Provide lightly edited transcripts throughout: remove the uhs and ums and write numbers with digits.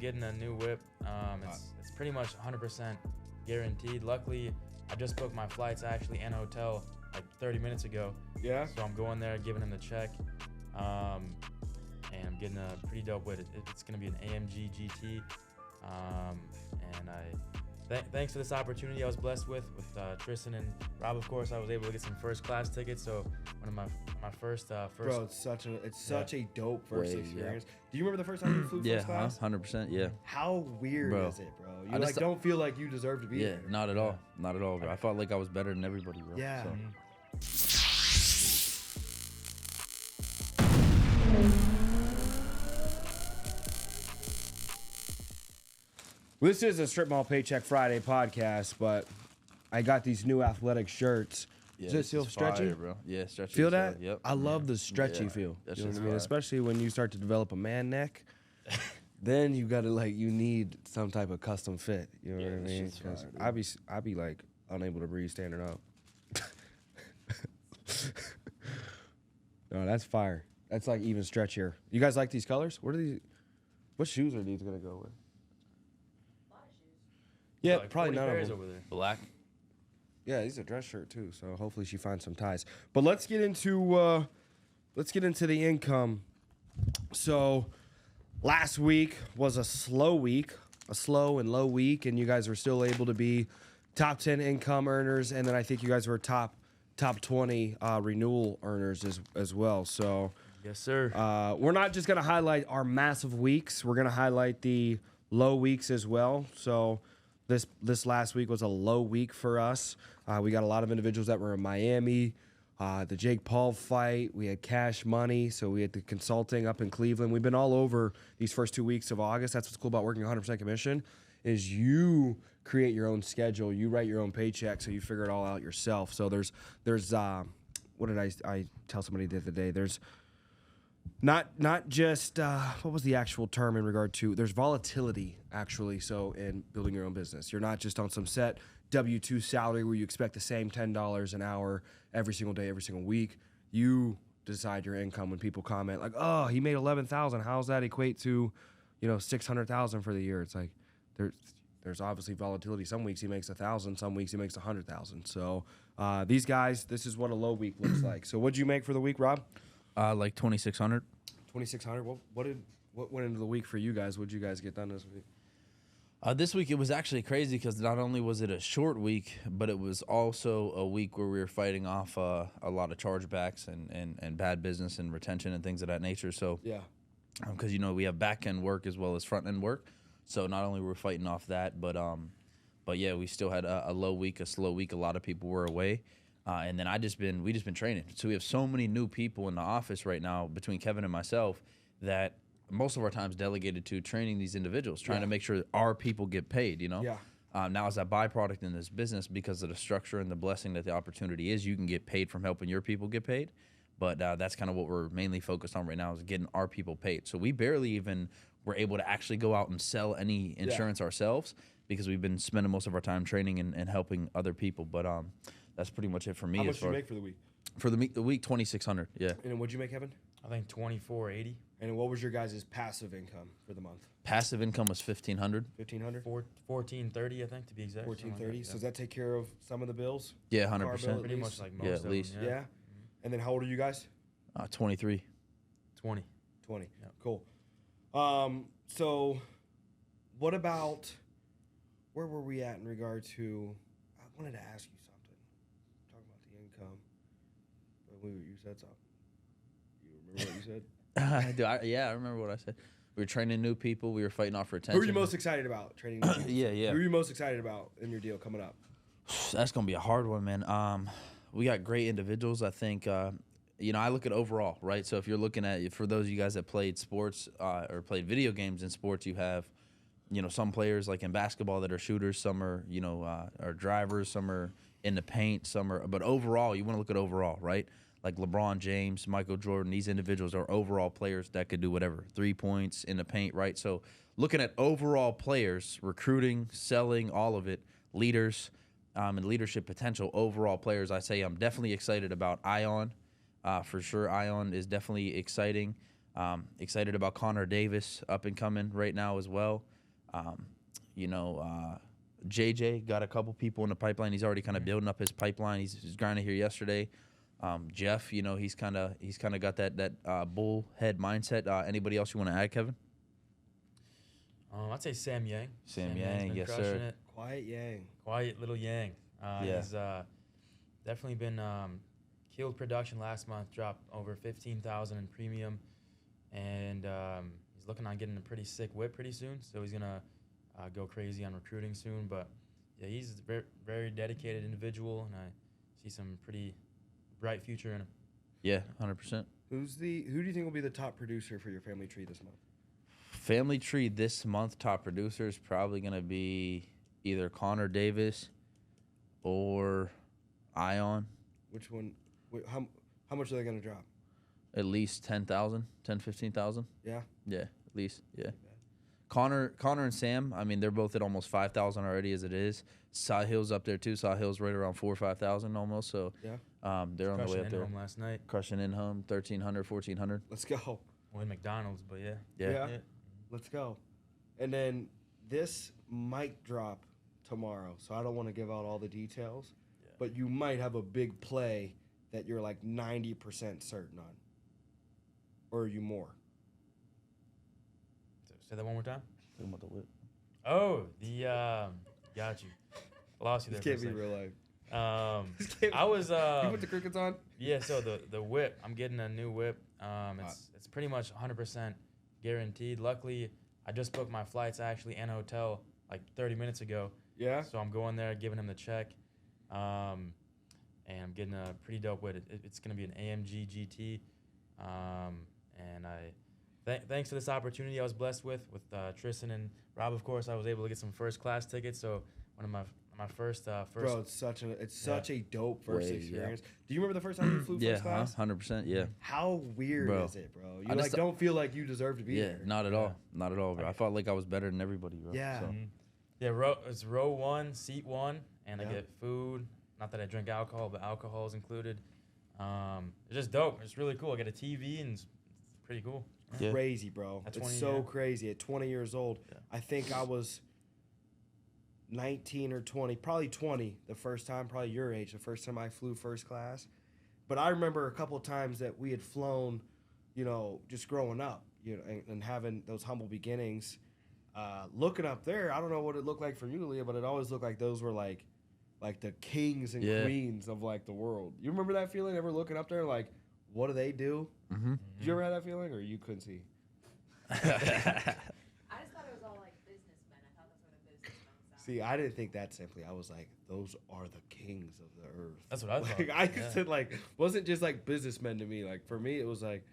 getting a new whip. It's pretty much 100% guaranteed. Luckily, I just booked my flights actually and hotel like 30 minutes ago. Yeah. So I'm going there, giving him the check, and I'm getting a pretty dope whip. It's gonna be an AMG GT, and thanks for this opportunity I was blessed with Tristan and Rob. Of course, I was able to get some first class tickets. So one of my first. Bro, it's such a dope first experience. Yeah. Do you remember the first time you flew first class? 100%. Yeah. How weird is it, bro? You don't feel like you deserve to be there. Not at all. Not at all, bro. I felt like I was better than everybody, bro. Yeah. So. Well, this is a Strip Mall Paycheck Friday podcast, but I got these new athletic shirts. Yeah, does it feel stretchy? Fire, bro. Yeah, stretchy. Feel that? Yep. I love the stretchy feel. You know what I mean? Fire. Especially when you start to develop a man neck. Then you gotta you need some type of custom fit. You know what I mean? Because I be like unable to breathe standing up. No, that's fire. That's like even stretchier. You guys like these colors? What are these? What shoes are these gonna go with? Yeah, like probably none of them. over there. Black. Yeah, these are dress shirt too. So hopefully she finds some ties. But let's get into the income. So last week was a slow and low week, and you guys were still able to be top 10 income earners, and then I think you guys were top 20 renewal earners as well. So yes, sir. we're not just gonna highlight our massive weeks. We're gonna highlight the low weeks as well. So this last week was a low week for us. We got a lot of individuals that were in Miami, the Jake Paul fight. We had Cash Money, so we had the consulting up in Cleveland. We've been all over these first 2 weeks of August. That's what's cool about working 100% commission is you create your own schedule, you write your own paycheck, so you figure it all out yourself. So there's what did I tell somebody the other day? There's not just what was the actual term in regard to there's volatility actually. So in building your own business, you're not just on some set W-2 salary where you expect the same $10 an hour every single day, every single week. You decide your income when people comment like, "Oh, he made 11,000. How's that equate to, 600,000 for the year?" It's like there's obviously volatility. Some weeks he makes 1,000, some weeks he makes 100,000. So these guys, this is what a low week looks like. So what'd you make for the week, Rob? Like 2,600. 2,600. What went into the week for you guys? What'd you guys get done this week? This week it was actually crazy because not only was it a short week, but it was also a week where we were fighting off a lot of chargebacks and bad business and retention and things of that nature. So yeah, because we have back end work as well as front end work. So not only were we fighting off that, but yeah, we still had a low week, a slow week. A lot of people were away. And then we just been training. So we have so many new people in the office right now between Kevin and myself that most of our time's delegated to training these individuals, trying to make sure that our people get paid, Yeah. Now as a byproduct in this business, because of the structure and the blessing that the opportunity is, you can get paid from helping your people get paid. But that's kind of what we're mainly focused on right now is getting our people paid. So we barely even were able to actually go out and sell any insurance ourselves because we've been spending most of our time training and helping other people. But that's pretty much it for me. How much did you make for the week? For the week, 2,600. Yeah. And what'd you make, Kevin? I think 2,480. And what was your guys' passive income for the month? Passive income was 1,500. 1,500. 1430, I think, to be exact. 1430. So does that take care of some of the bills? Yeah, 100%. Pretty much like most of them. least. Yeah. And then how old are you guys? 23. 20. 20. Yep. Cool. So what about where were we at in regard to? I wanted to ask you something. Talking about the income. But you said something. You remember what you said? I remember what I said. We were training new people. We were fighting off retention. Who are you most excited about training new people? Yeah. Who are you most excited about in your deal coming up? That's going to be a hard one, man. We got great individuals. I think, I look at overall, right? So if you're looking at, for those of you guys that played sports or played video games in sports, you have, some players like in basketball that are shooters. Some are, are drivers. Some are in the paint. But overall, you want to look at overall, right? Like LeBron James, Michael Jordan, these individuals are overall players that could do whatever. 3 points in the paint, right? So looking at overall players, recruiting, selling, all of it, leaders, and leadership potential, overall players, I say I'm definitely excited about Ion. For sure, Ion is definitely exciting. Excited about Connor Davis, up and coming right now as well. You know, JJ got a couple people in the pipeline. He's already kind of building up his pipeline. He's grinding here yesterday. Jeff, you know, he's kind of got that bullhead mindset. Anybody else you want to add, Kevin? I'd say Sam Yang. Sam Yang's Yang, been yes, crushing sir. it. Quiet Yang. Quiet little Yang. Yeah. He's definitely been killed production last month. Dropped over 15,000 in premium, and he's looking on getting a pretty sick whip pretty soon. So he's gonna go crazy on recruiting soon. But yeah, he's a very, very dedicated individual, and I see some pretty bright future in him. Yeah, 100%. Who do you think will be the top producer for your family tree this month? Family tree this month, top producer is probably going to be either Connor Davis or Ion. Which one? How much are they going to drop? At least 10,000, 10, 15,000. Yeah. Yeah, at least, yeah. Connor and Sam, I mean, they're both at almost 5,000 already as it is. Sahil's up there too. Sahil's right around 4,000 or 5,000 almost. So Yeah. They're on the way up there. Home last night. Crushing in home, 1,300, 1,400. Let's go. Well, in McDonald's, but yeah. Yeah. Let's go. And then this might drop tomorrow, so I don't want to give out all the details, but you might have a big play that you're like 90% certain on. Or are you more? Say that one more time. Talking about the whip. Oh, got you. Lost you there. This For can't a be second. real life. I was You put the crickets on? yeah. So the whip, I'm getting a new whip. It's pretty much 100% guaranteed. Luckily, I just booked my flights actually and hotel like 30 minutes ago. Yeah. So I'm going there, giving him the check, and I'm getting a pretty dope whip. It's gonna be an AMG GT, and thanks to this opportunity I was blessed with Tristan and Rob. Of course, I was able to get some first class tickets. So one of my first. Bro, it's such a dope first Way, experience. Do you remember the first time you flew first class? 100%. Yeah. How weird Bro. is it, bro? You I like just- don't feel like you deserve to be Yeah, there. not at all. Not at all, bro. I felt like I was better than everybody, bro. Yeah. So. Yeah, it's row 1, seat 1, and Yeah. I get food. Not that I drink alcohol, but alcohol is included. It's just dope. It's really cool. I get a TV, and it's pretty cool. Yeah. Crazy, bro. At It's 20, so yeah. crazy. At 20 years old, I think I was 19 or 20, probably 20 the first time, probably your age, the first time I flew first class. But I remember a couple of times that we had flown, you know, just growing up, you know, and having those humble beginnings. Looking up there, I don't know what it looked like for you, Leah, but it always looked like those were like the kings and queens of like the world. You remember that feeling? Ever looking up there, like, what do they do? Mm-hmm. Did you ever have that feeling, or you couldn't see? I just thought it was all like businessmen. I thought that's where the businessmen sound. See, I didn't think that simply. I was like, those are the kings of the earth. That's what I thought. Like, I Yeah. said, like, wasn't just like businessmen to me. Like, for me, it was like,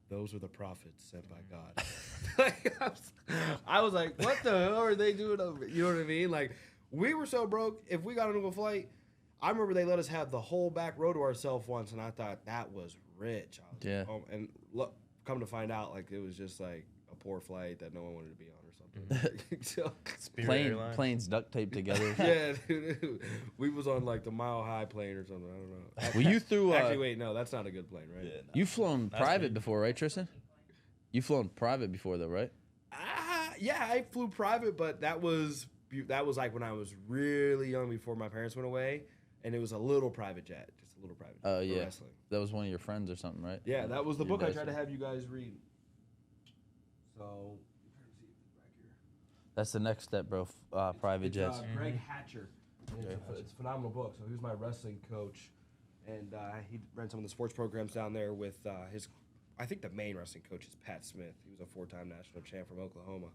those are the prophets sent by God. Like, I was like, what the hell are they doing over? You know what I mean? Like, we were so broke. If we got into a flight, I remember they let us have the whole back row to ourselves once, and I thought that was rich. I was Yeah. like, and look, come to find out, like, it was just like a poor flight that no one wanted to be on or something. So, Spirit Airlines. Planes duct taped together. yeah, dude, we was on like the Mile High plane or something. I don't know. Well, you threw. Actually, wait, no, that's not a good plane, right? You've flown That's private pretty- before, right, Tristan? You've flown private before, though, right? Yeah, I flew private, but that was like when I was really young before my parents went away, and it was a little private jet, just a little private jet Oh, for yeah. wrestling. That was one of your friends or something, right? Yeah, that was the Your book I dad's tried to friend. have you guys read. So, I'm trying to see if it's back here. That's the next step, bro. Private It's, jets. Greg Hatcher. And it's a phenomenal book. So he was my wrestling coach, and he ran some of the sports programs down there with his. I think the main wrestling coach is Pat Smith. He was a 4-time national champ from Oklahoma.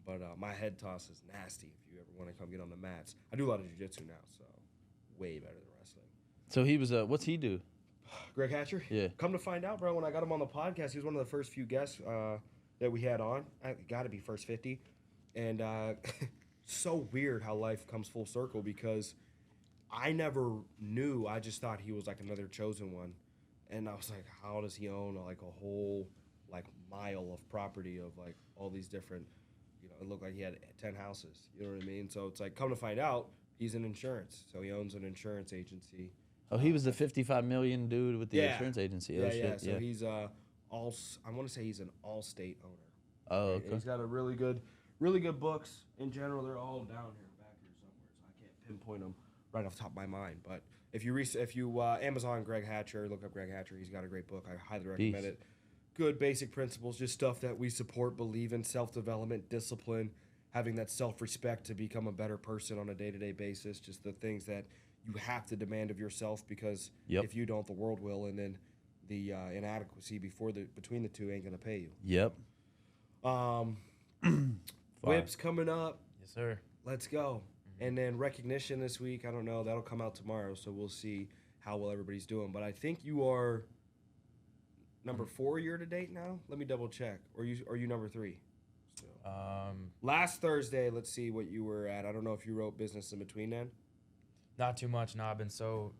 But my head toss is nasty if you ever want to come get on the mats. I do a lot of jiu-jitsu now, so way better than wrestling. So he was. What's he do? Greg Hatcher? Yeah. Come to find out, bro, when I got him on the podcast, he was one of the first few guests that we had on. I got to be first 50. And so weird how life comes full circle because I never knew. I just thought he was like another chosen one. And I was like, how does he own like a whole like mile of property of like all these different, you know, it looked like he had 10 houses. You know what I mean? So it's like, come to find out, he's in insurance. So he owns an insurance agency. Oh, he was the 55 million dude with the Yeah. insurance agency. Yeah, Oh, yeah. shit. So he's I want to say he's an All-State owner. Oh, And okay. he's got a really good books in general. They're all down here, back here somewhere, so I can't pinpoint them right off the top of my mind. But if you Amazon Greg Hatcher, look up Greg Hatcher. He's got a great book. I highly recommend Peace. it. Good basic principles, just stuff that we support, believe in, self-development, discipline, having that self-respect to become a better person on a day-to-day basis. Just the things that you have to demand of yourself, because Yep. if you don't, the world will, and then the inadequacy between the two ain't gonna pay you. Yep. Whips coming up. Yes, sir. Let's go. And then recognition this week. I don't know. That'll come out tomorrow, so we'll see how well everybody's doing. But I think you are number 4 year to date now. Let me double check. Or are you number 3? So, last Thursday, let's see what you were at. I don't know if you wrote business in between then. Not too much. No, I've been so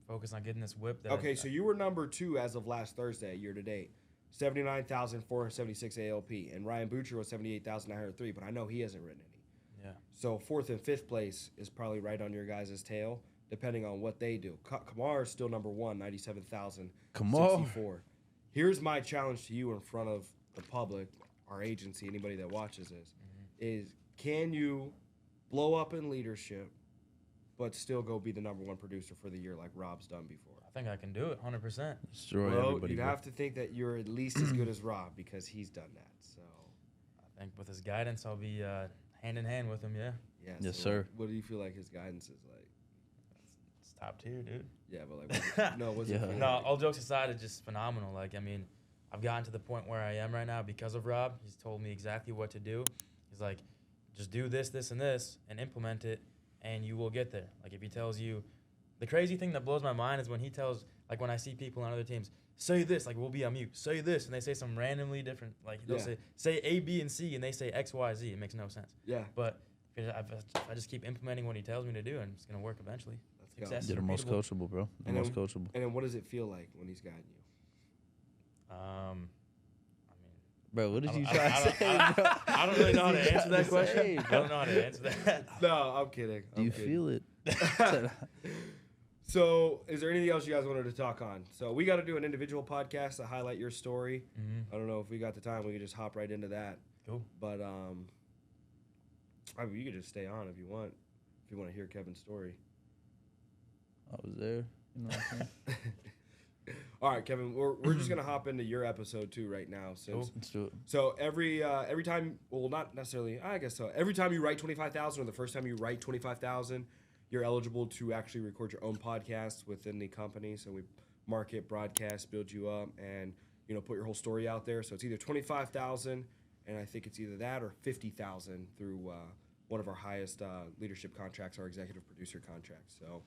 focused on getting this whip that Okay, so you were number 2 as of last Thursday, year to date. 79,476 ALP. And Ryan Butcher was 78,903, but I know he hasn't written any. yeah. So 4th and 5th place is probably right on your guys' tail, depending on what they do. Kamar is still number 1, 97,064. Here's my challenge to you in front of the public, our agency, anybody that watches this, is can you blow up in leadership, but still go be the number 1 producer for the year like Rob's done before? I think I can do it 100%. Destroy Well, everybody. you'd bro. have to think that you're at least as good as Rob because he's done that. So, I think with his guidance, I'll be hand in hand with him, yeah. yeah. Yes, so sir. What do you feel like his guidance is like? It's top tier, dude. Yeah, but like, what's it Yeah. feel No, like? all jokes aside, it's just phenomenal. Like, I mean, I've gotten to the point where I am right now because of Rob. He's told me exactly what to do. He's like, just do this, this, and this, and implement it, and you will get there. Like, if he tells you, the crazy thing that blows my mind is when he tells, like, when I see people on other teams, say this, like, we'll be on mute, say this, and they say some randomly different, like, they'll Yeah. say A, B, and C, and they say X, Y, Z. It makes no sense. Yeah. But if I just keep implementing what he tells me to do, and it's going to work eventually. Let's go. Success. You're the most repeatable. coachable, bro. The And most then- coachable. And then what does it feel like when he's guiding you? I mean, Bro, what did you I try to say, bro? I don't really know how What to did you answer try that to question. say, I bro? don't know how to answer that. No, I'm kidding. Do you feel it? So, is there anything else you guys wanted to talk on? So, we got to do an individual podcast to highlight your story. I don't know if we got the time. We could just hop right into that. Cool. But I mean, you could just stay on if you want. If you want to hear Kevin's story. I was there. You know what I'm saying? All right, Kevin. We're just gonna hop into your episode too right now. Since Let's do it. so every time, well, not necessarily. I guess so. Every time you write 25,000, or the first time you write 25,000, you're eligible to actually record your own podcast within the company. So we market, broadcast, build you up, and put your whole story out there. So it's either 25,000, and I think it's either that or 50,000 through one of our highest leadership contracts, our executive producer contract. So